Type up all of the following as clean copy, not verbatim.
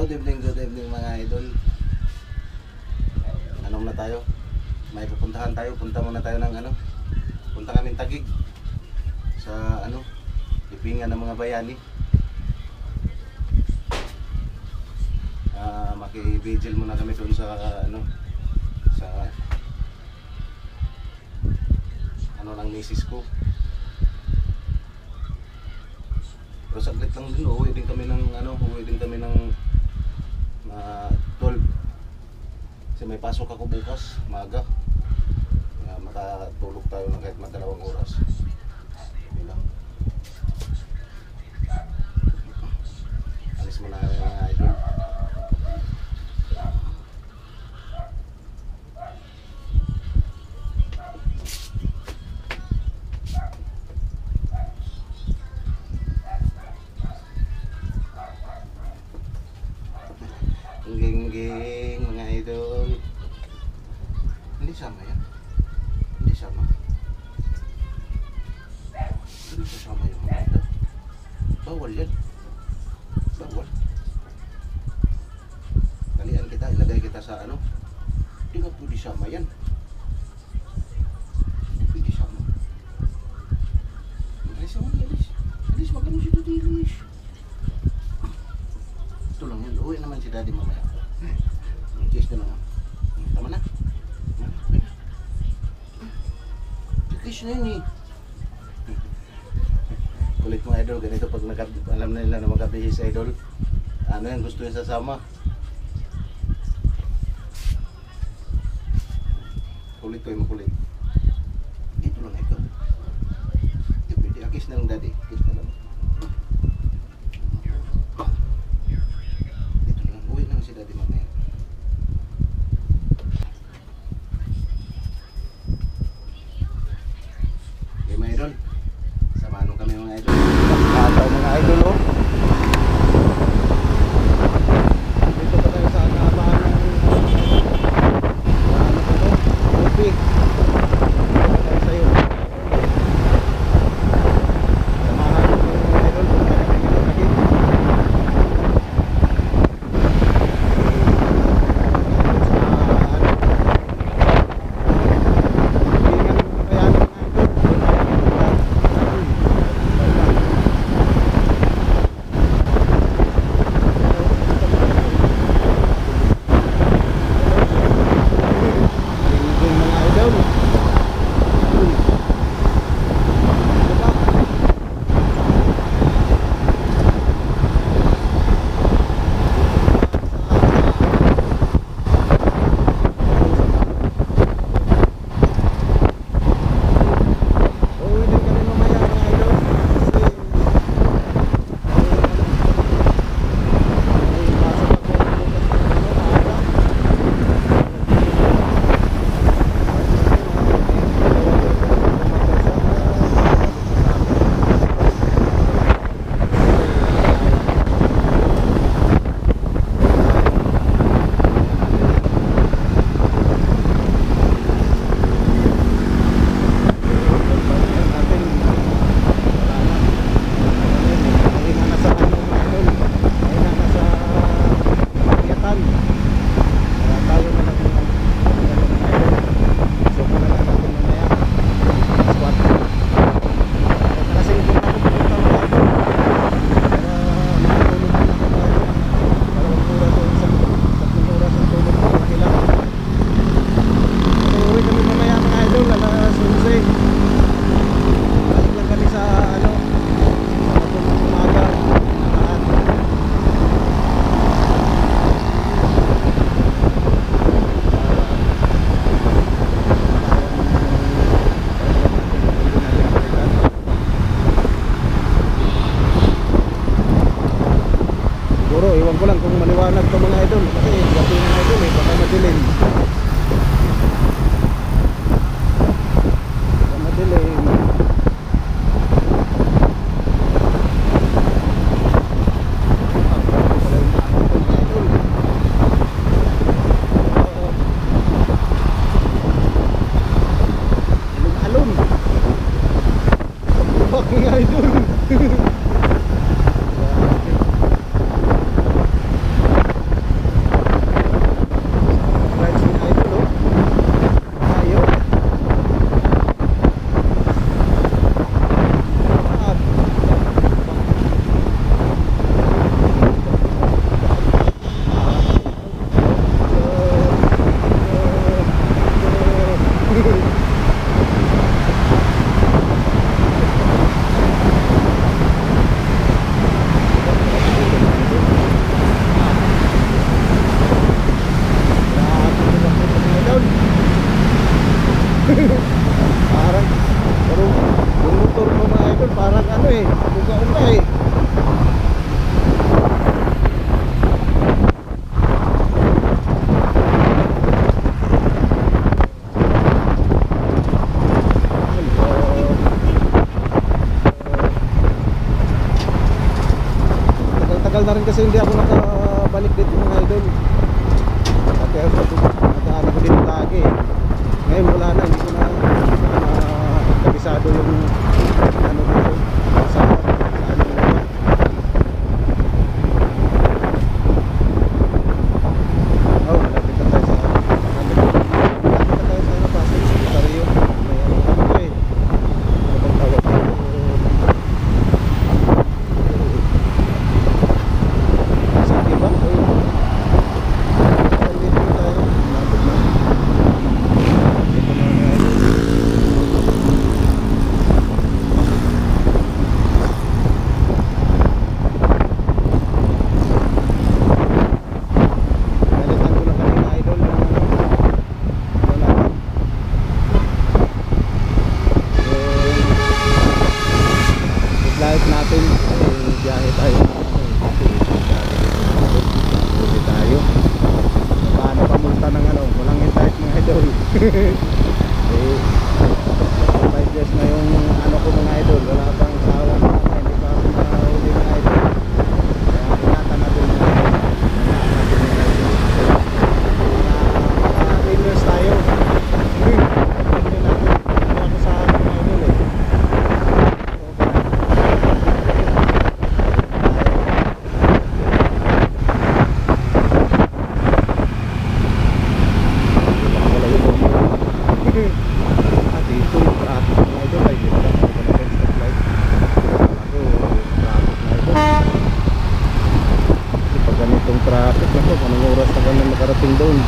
good evening mga idol. Ano na tayo? May pupuntahan tayo. Punta muna tayo ng ano? Punta kami Taguig. Sa ano? Libingan ng mga bayani. Maki-vigil muna kami doon sa ano? Sa ano ng misis ko. Pero saglit lang din, uwi din kami ng 12. Kasi may pasok ako bukas, maaga. Kaya makatulog tayo ng kahit madalawang oras. Yun lang. Alis muna kami mga idol. Ging mga idol. Hindi sama yan. Hindi sama. Hindi sama yung mga idol. Bawal yan. Bawal. Talian kita, ilagay kita sa ano. Hindi ka pwede sama yan. Hindi pwede sama. Alis naman, alis. Alis, wag ka nung si Daddy, alis. Ito lang yun. Uwi naman si Daddy mamaya. Cheers na lang. Tama na. Cheers na yun eh. Kulit mga idol. Ganito pag alam na nila na magkabihis idol. Ano yan, gusto yung sasama. Kulit ko yung makulit. Dito lang ito. Ito pwede. Kiss na lang Daddy. Kiss na lang. Dito lang. Uwi naman si Daddy mamaya. Mga idol, samahan kami mga idol. Kataw mga idol oh. Dito pa tayo sa kabahan ng ano ko to? Upi. Dito tayo sa'yo. Samahan kami mga idol. Punta kami ng Taguig. Iwan ko lang kung maliwanag to mga idol kasi gabi ng idol eh, baka madilim. Baka madilim. Alon. Fucking idol. kasi hindi ako nakabalik dito mga idol. Dati ako nagkaan ako dito lagi. Ngayon wala na, hindi ko na kabisado yung ano dito sa ano nila. Oh, malapit na tayo sa Pasig, sa Rio. May ano ko eh. Ano bang tawag ko? Sige ba? Dito na tayo. Malapit na. Dito na mga idol. Nalitan ko na kanina idol yung ano natin. Yung flight natin biyahe tayo hindi tayo paano pamulta ng ano walang intake mga idol. 5 years na yung ano ko mga idol, wala pang sawa na hindi pa ako nakahuli mga idol, kaya ingatan natin mga idol, mga 10 years tayo. Hindi natin hindi ako sa akin mga idol eh. Wala yung bomba. At dito yung traffic mga idol ay dito lang ako na best flight. Ako traffic mga idol. Kasi pag ganitong traffic ako, anong oras na kami makarating doon?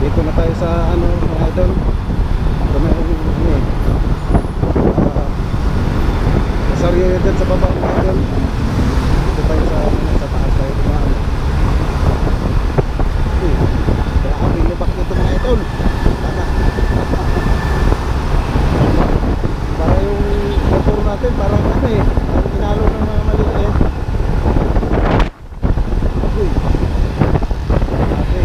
Dito na tayo sa ano mga idol. Ito na yung ano eh. Nasa Rio yun din sa baba mga idol. Dito tayo sa ano, sa taas tayo dumaan. Grabe lubak nito mga idol. Tama. Para yung motor natin parang ano eh, parang tinalo ng mga maliit. Uy. Grabe.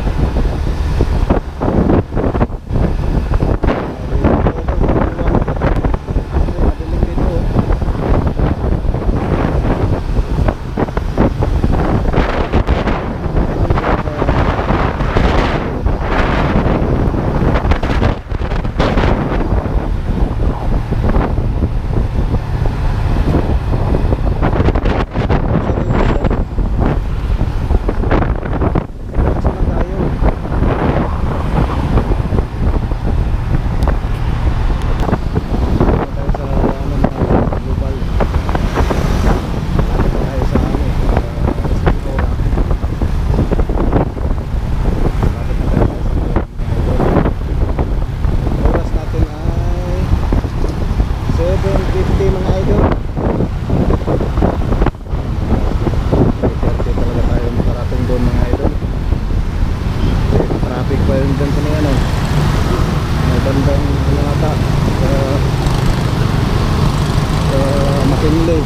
McKinley.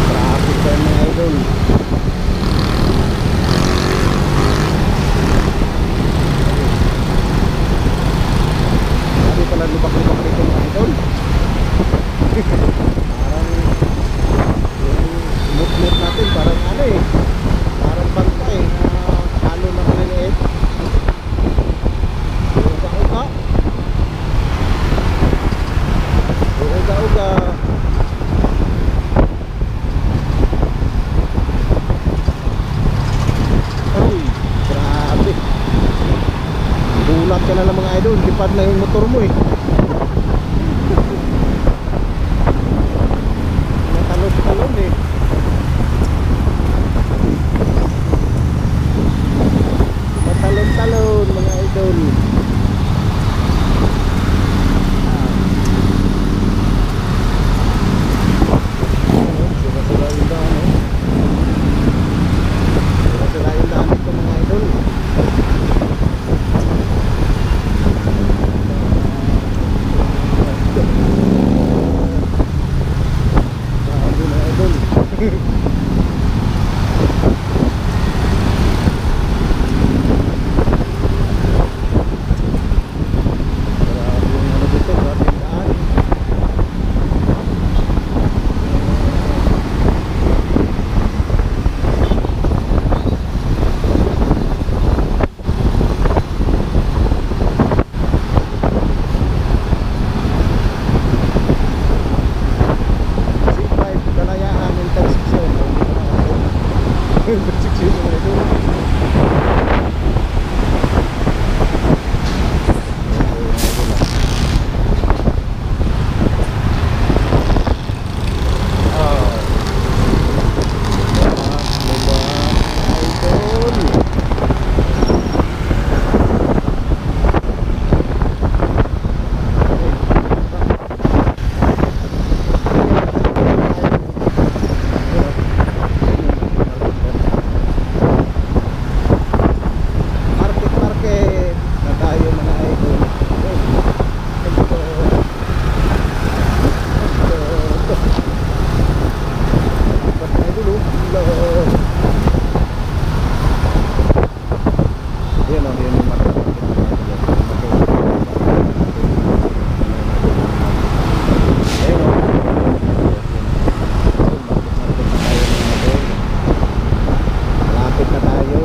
Traffic pa mga idol. Sabi pala lubak-lubak dito mga idol. Parang yung mut-mut natin parang ano eh, parang bangkay na halo na maliliit. Uga-uga. Uga-uga. Ay, grabe. Bulat ka na lang mga idol, lipad na yung motor mo eh. Natalon-talon eh. Natalon-talon mga idol. Sira-sira yung daan eh. Sira-sira yung daan ito mga idol. oh, yun yung market. Ayun oh. Malapit na tayo.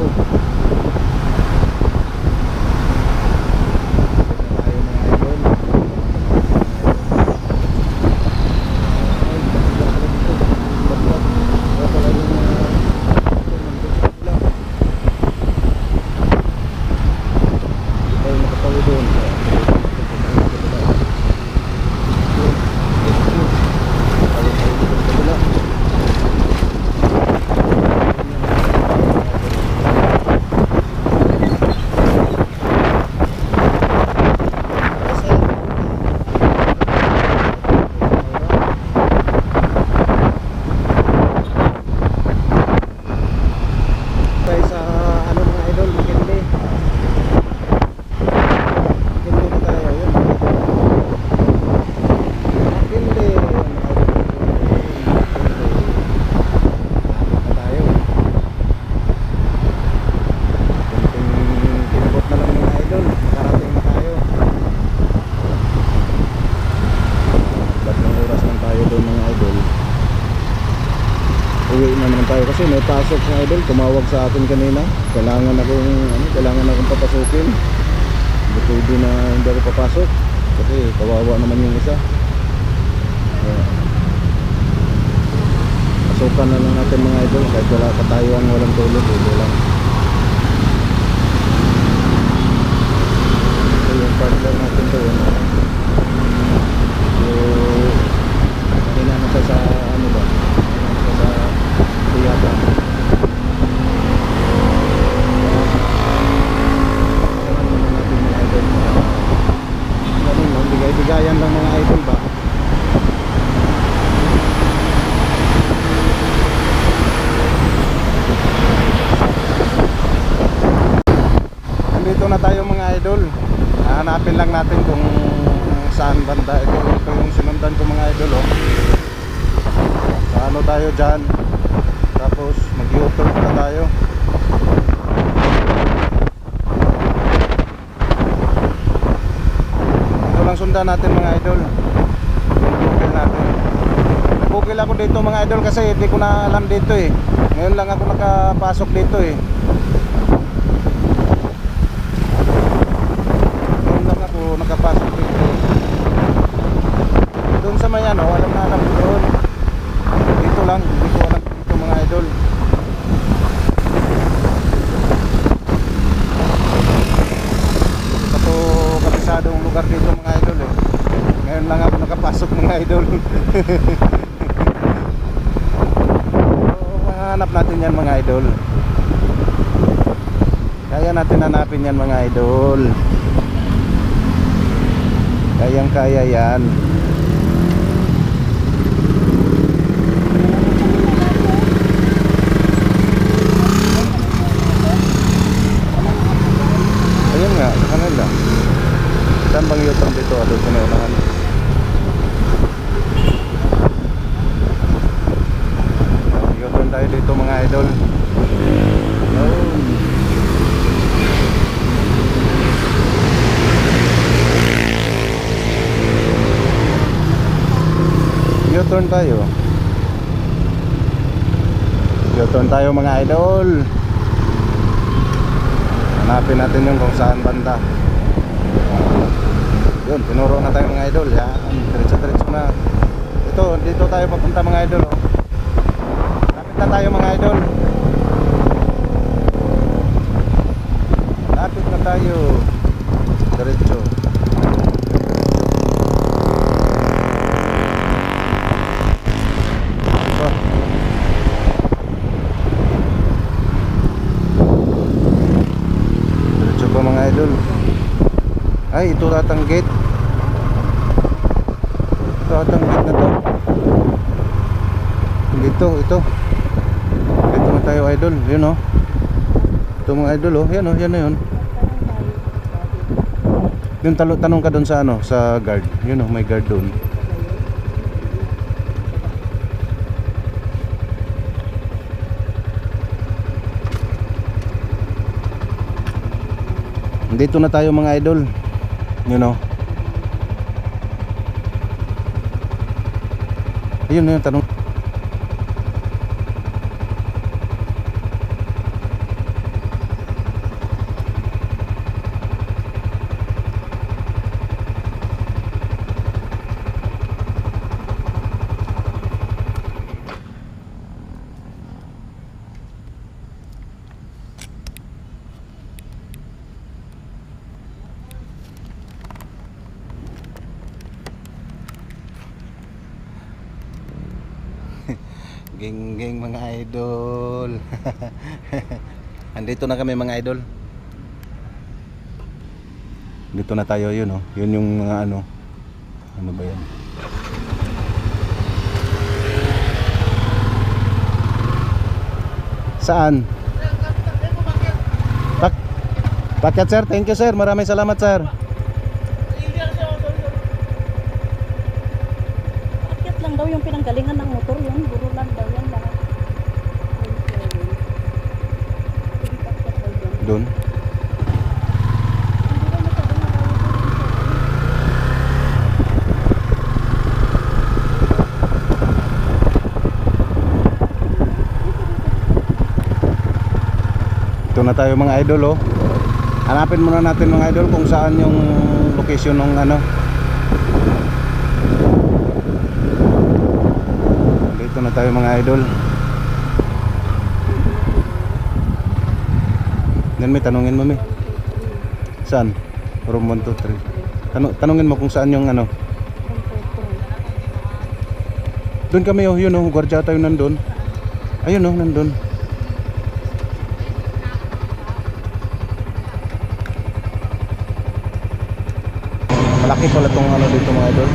Kasi may pasok sa idol, tumawag sa akin kanina. Kailangan akong papasukin. Hindi pwede na hindi ako papasok kasi kawawa naman yung isa. Pasukan na lang natin mga idol kahit wala pa tayo ang walang tulog, hindi lang. Ito yung partner natin doon. So, kanina na siya sa ano ba? Kanina na siya sa tiyata. Bigay-bigayan lang mga idol ba? Nandito na tayo mga idol. Hanapin lang natin kung saan banda. Ito yung sinundan ko mga idol oh. Sa ano tayo dyan. Tapos mag-U-turn na tayo. Ito lang sundan natin mga idol. Google natin. Nag-Google ako dito mga idol kasi hindi ko na alam dito eh. Ngayon lang ako nakapasok dito eh. Ngayon lang ako nakapasok dito. Doon sa may ano, alam na alam ko doon. Dito lang, hindi ko alam dito mga idol. Ito kapisadong lugar dito mga idol eh. Ngayon lang ako nakapasok mga idol. So, hanap natin yan mga idol. Kaya natin hanapin yan mga idol. Kayang kaya yan. Ayun nga, sa kanila. Saan bang U-turn dito? Doon sa naunahan. U-turn tayo dito mga idol. U-turn tayo. U-turn tayo mga idol. Hanapin natin yung kung saan banda. Yun, tinuro na tayo mga idol. Yan, diretso-diretso na. Ito, dito tayo papunta mga idol oh. Lapit na tayo mga idol. Lapit na tayo. Diretso. Mga idol. Ay, ito atang gate. Ito atang gate na to. Dito, ito. Dito na tayo idol. Yun oh. Ito mga idol oh. Yan oh, yan na yun. Yung tanong ka doon sa ano, sa guard. Yun oh, may guard doon. Dito na tayo mga idol. You know. Ayun na yung tanong. Geng mga idol. Andito na kami mga idol. Dito na tayo, yun oh. Yun yung mga ano. Ano ba yan? Saan? Bakit sir? Thank you sir. Maraming salamat sir. Bakit lang daw yung pinanggalingan ng motor yun? Buro lang daw yan lahat. Doon. Ito na tayo mga idol oh. Hanapin muna natin mga idol kung saan yung location ng ano. Dito na tayo mga idol. Yan may tanungin mo may. Saan? Room 1, 2, 3. Tanungin mo kung saan yung ano. Doon kami oh, yun oh, gwardiya tayo nandun. Ayun oh, nandun. Malaki pala tong ano dito mga idol.